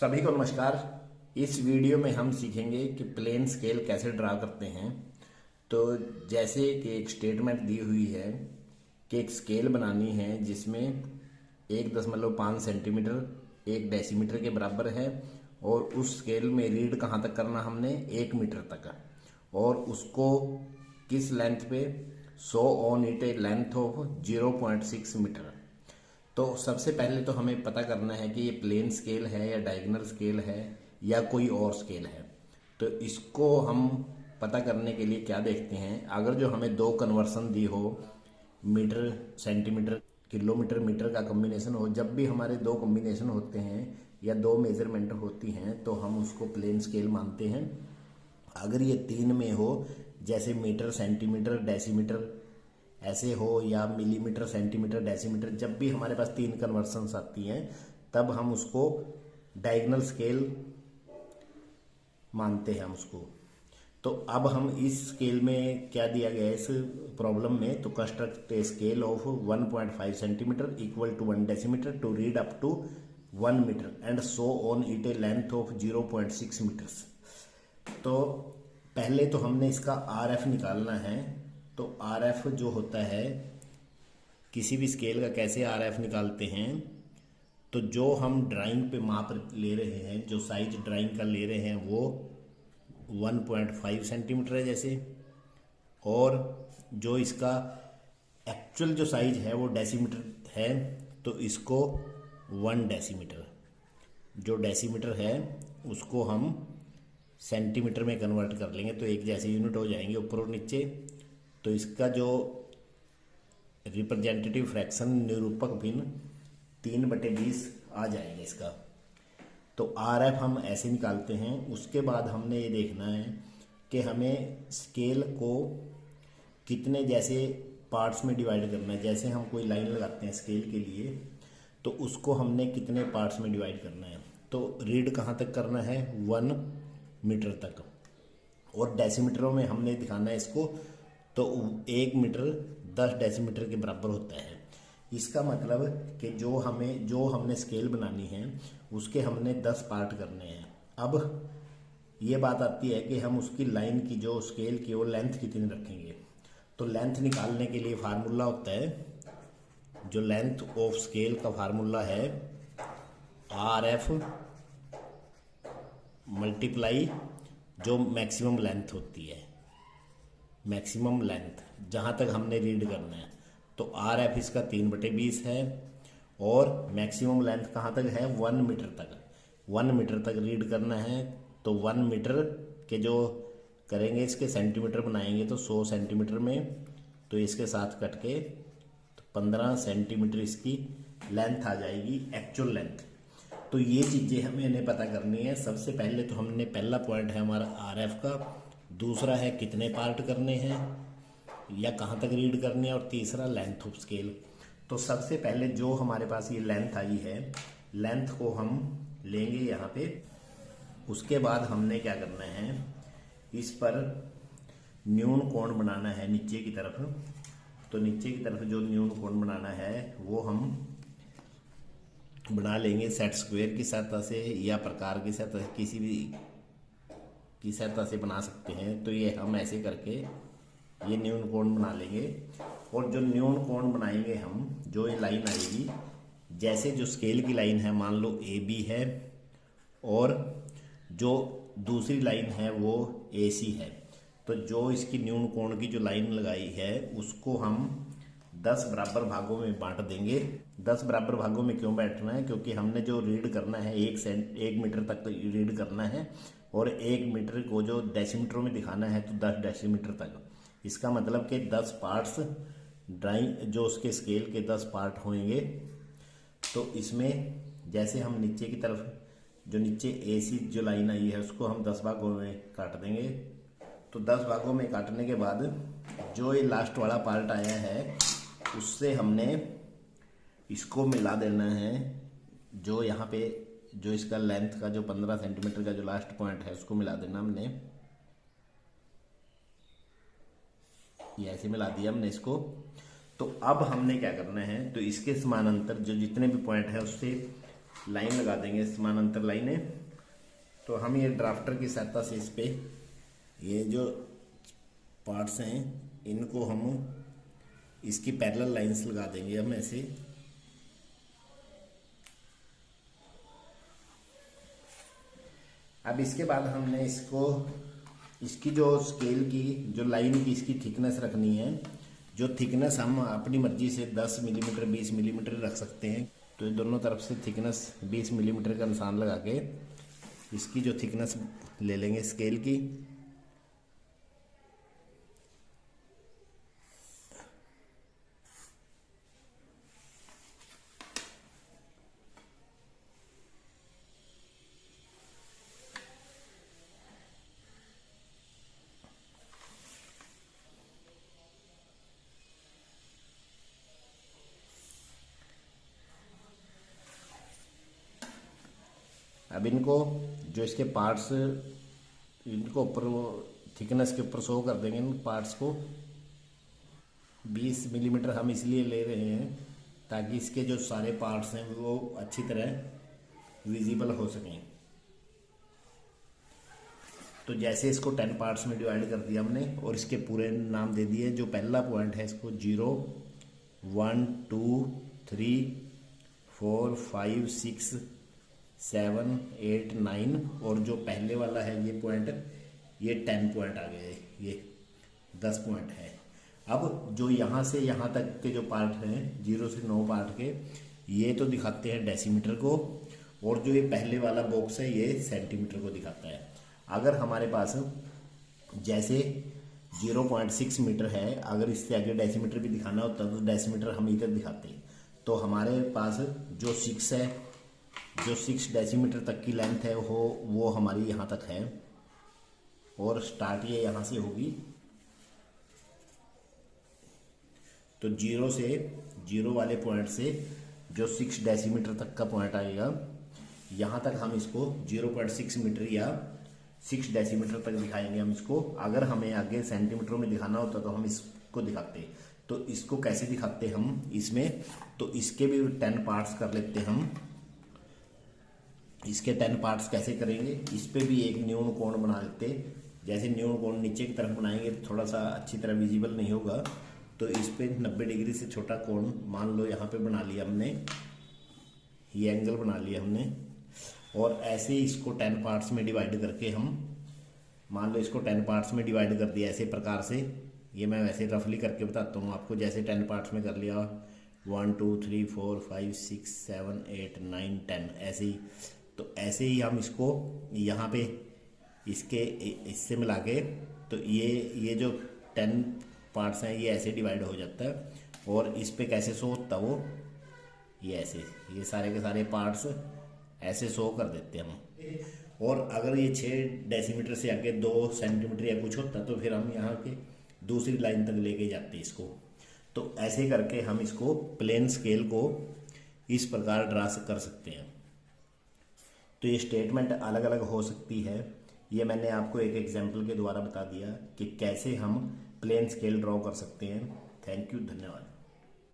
सभी को नमस्कार। इस वीडियो में हम सीखेंगे कि प्लेन स्केल कैसे ड्रा करते हैं। तो जैसे कि एक स्टेटमेंट दी हुई है कि एक स्केल बनानी है जिसमें 1.5 सेंटीमीटर 1 डेसीमीटर के बराबर है और उस स्केल में रीड कहाँ तक करना हमने 1 मीटर तक, और उसको किस लेंथ पे, so on it a length of 0.6 metre. तो सबसे पहले तो हमें पता करना है कि ये प्लेन स्केल है या डायगोनल स्केल है या कोई और स्केल है। तो इसको हम पता करने के लिए क्या देखते हैं, अगर जो हमें दो कन्वर्सन दी हो, मीटर सेंटीमीटर किलोमीटर मीटर का कॉम्बिनेशन हो, जब भी हमारे दो कॉम्बिनेशन होते हैं या दो मेजरमेंट होती हैं तो हम उसको प्लेन स्केल मानते हैं। अगर ये तीन में हो, जैसे मीटर सेंटीमीटर डेसीमीटर ऐसे हो, या मिलीमीटर सेंटीमीटर डेसीमीटर, जब भी हमारे पास तीन कन्वर्सन्स आती हैं तब हम उसको डायगोनल स्केल मानते हैं हम उसको। तो अब हम इस स्केल में क्या दिया गया है इस प्रॉब्लम में, तो construct a scale of 1.5 centimetre equal to 1 decimetre to read up to 1 metre and so on it a length of 0.6 metres. तो पहले तो हमने इसका RF निकालना है। तो RF जो होता है, किसी भी स्केल का कैसे RF निकालते हैं, तो जो हम ड्राइंग पे माप ले रहे हैं, जो साइज ड्राइंग का ले रहे हैं वो 1.5 सेंटीमीटर है जैसे, और जो इसका एक्चुअल जो साइज है वो डेसीमीटर है, तो इसको 1 डेसीमीटर, जो डेसीमीटर है उसको हम सेंटीमीटर में कन्वर्ट कर लेंगे तो एक जैसे यूनिट हो जाएंगे ऊपर और नीचे। तो इसका जो रिप्रेजेंटेटिव फ्रैक्शन निरूपक भिन्न 3/20 आ जाएगा इसका। तो RF हम ऐसे निकालते हैं। उसके बाद हमने ये देखना है कि हमें स्केल को कितने जैसे पार्ट्स में डिवाइड करना है। जैसे हम कोई लाइन लगाते हैं स्केल के लिए, तो उसको हमने कितने पार्ट्स में डिवाइड करना है। तो रीड कहाँ तक करना है, 1 मीटर तक, और डेसीमीटरों में हमने दिखाना है इसको। तो 1 मीटर 10 डेसीमीटर के बराबर होता है। इसका मतलब कि जो हमने स्केल बनानी है उसके हमने 10 पार्ट करने हैं। अब ये बात आती है कि हम उसकी लाइन की, जो स्केल की, वो लेंथ कितनी रखेंगे। तो लेंथ निकालने के लिए फार्मूला होता है, जो लेंथ ऑफ स्केल का फार्मूला है RF मल्टीप्लाई जो मैक्सिमम लेंथ होती है, मैक्सिमम लेंथ जहाँ तक हमने रीड करना है। तो RF इसका 3/20 है, और मैक्सिमम लेंथ कहाँ तक है, 1 मीटर तक। 1 मीटर तक रीड करना है। तो 1 मीटर के जो करेंगे, इसके सेंटीमीटर बनाएंगे तो 100 सेंटीमीटर में, तो इसके साथ कट के तो 15 सेंटीमीटर इसकी लेंथ आ जाएगी, एक्चुअल लेंथ। तो ये चीज़ें हमें पता करनी है। सबसे पहले तो हमने, पहला पॉइंट है हमारा RF का, दूसरा है कितने पार्ट करने हैं या कहाँ तक रीड करनी है, और तीसरा लेंथ ऑफ स्केल। तो सबसे पहले जो हमारे पास ये लेंथ आई है, लेंथ को हम लेंगे यहाँ पे। उसके बाद हमने क्या करना है, इस पर न्यून कोण बनाना है नीचे की तरफ। तो नीचे की तरफ जो न्यून कोण बनाना है वो हम बना लेंगे सेट स्क्वायर की सहायता से या प्रकार की सहायता से, किसी भी की सहायता से बना सकते हैं। तो ये हम ऐसे करके ये न्यून कोण बना लेंगे। और जो न्यून कोण बनाएंगे हम, जो ये लाइन आएगी, जैसे जो स्केल की लाइन है मान लो AB है, और जो दूसरी लाइन है वो AC है, तो जो इसकी न्यून कोण की जो लाइन लगाई है उसको हम 10 बराबर भागों में बांट देंगे। 10 बराबर भागों में क्यों बांटना है, क्योंकि हमने जो रीड करना है 1 मीटर तक रीड करना है, और 1 मीटर को जो डेसीमीटरों में दिखाना है तो 10 डेसीमीटर तक। इसका मतलब कि 10 पार्ट्स ड्राइंग, जो उसके स्केल के 10 पार्ट होंगे। तो इसमें जैसे हम नीचे की तरफ, जो नीचे AC जो लाइन आई है उसको हम 10 भागों में काट देंगे। तो 10 भागों में काटने के बाद जो ये लास्ट वाला पार्ट आया है उससे हमने इसको मिला देना है। जो यहाँ पे जो इसका लेंथ का जो 15 सेंटीमीटर का जो लास्ट पॉइंट है उसको मिला देना हमने, ये ऐसे मिला दिया हमने इसको। तो अब हमने क्या करना है, तो इसके समानांतर जो जितने भी पॉइंट है उससे लाइन लगा देंगे, समानांतर लाइनें। तो हम ये ड्राफ्टर की सहायता से इस पे ये जो पार्ट्स हैं इनको हम इसकी पैरेलल लाइंस लगा देंगे हम ऐसे। अब इसके बाद हमने इसको इसकी जो स्केल की जो लाइन की इसकी थिकनेस रखनी है। जो थिकनेस हम अपनी मर्जी से 10 मिलीमीटर 20 मिलीमीटर रख सकते हैं। तो ये दोनों तरफ से थिकनेस 20 मिलीमीटर का निशान लगा के इसकी जो थिकनेस ले लेंगे स्केल की। अब इनको जो इसके पार्ट्स इनको ऊपर थिकनेस के ऊपर शो कर देंगे। इन पार्ट्स को 20 मिलीमीटर हम इसलिए ले रहे हैं ताकि इसके जो सारे पार्ट्स हैं वो अच्छी तरह विजिबल हो सकें। तो जैसे इसको 10 पार्ट्स में डिवाइड कर दिया हमने और इसके पूरे नाम दे दिए। जो पहला पॉइंट है इसको 0 1 2 3 4 5 6 7 8 9 और जो पहले वाला है ये पॉइंट ये 10 पॉइंट आ गए, ये 10 पॉइंट है। अब जो यहाँ से यहाँ तक के जो पार्ट हैं 0 से 9 पार्ट के ये तो दिखाते हैं डेसीमीटर को और जो ये पहले वाला बॉक्स है ये सेंटीमीटर को दिखाता है। अगर हमारे पास जैसे 0.6 मीटर है, अगर इससे आगे डेसीमीटर भी दिखाना होता तो डेसीमीटर हम इधर दिखाते। तो हमारे पास जो 6 है, जो 6 डेसीमीटर तक की लेंथ है वो हमारी यहाँ तक है और स्टार्ट ये यहाँ से होगी। तो 0 वाले पॉइंट से जो 6 डेसीमीटर तक का पॉइंट आएगा यहाँ तक हम इसको 0.6 मीटर या 6 डेसीमीटर तक दिखाएंगे हम इसको। अगर हमें आगे सेंटीमीटरों में दिखाना होता तो हम इसको दिखाते। तो इसको कैसे दिखाते हम इसमें, तो इसके भी 10 पार्ट्स कर लेते हम। इसके 10 पार्ट्स कैसे करेंगे, इस पे भी एक न्यून कोण बना लेते। जैसे न्यून कोण नीचे की तरफ बनाएंगे तो थोड़ा सा अच्छी तरह विजिबल नहीं होगा। तो इस पे 90 डिग्री से छोटा कोण मान लो यहाँ पे बना लिया हमने, ये एंगल बना लिया हमने। और ऐसे ही इसको 10 पार्ट्स में डिवाइड करके हम मान लो इसको 10 पार्ट्स में डिवाइड कर दिया ऐसे प्रकार से। ये मैं वैसे रफली करके बताता हूँ आपको। जैसे 10 पार्ट्स में कर लिया 1 2 3 4 5 6 7 8 9 10 ऐसे ही। तो ऐसे ही हम इसको यहाँ पे इसके इससे मिला के तो ये जो 10 पार्ट्स हैं ये ऐसे डिवाइड हो जाता है। और इस पे कैसे शो होता वो ये ऐसे, ये सारे के सारे पार्ट्स ऐसे शो कर देते हैं हम। और अगर ये 6 डेसीमीटर से आगे 2 सेंटीमीटर या कुछ होता तो फिर हम यहाँ के दूसरी लाइन तक लेके जाते इसको। तो ऐसे करके हम इसको प्लेन स्केल को इस प्रकार ड्रा कर सकते हैं। तो ये स्टेटमेंट अलग अलग हो सकती है। ये मैंने आपको एक एग्जाम्पल के द्वारा बता दिया कि कैसे हम प्लेन स्केल ड्रॉ कर सकते हैं। थैंक यू, धन्यवाद।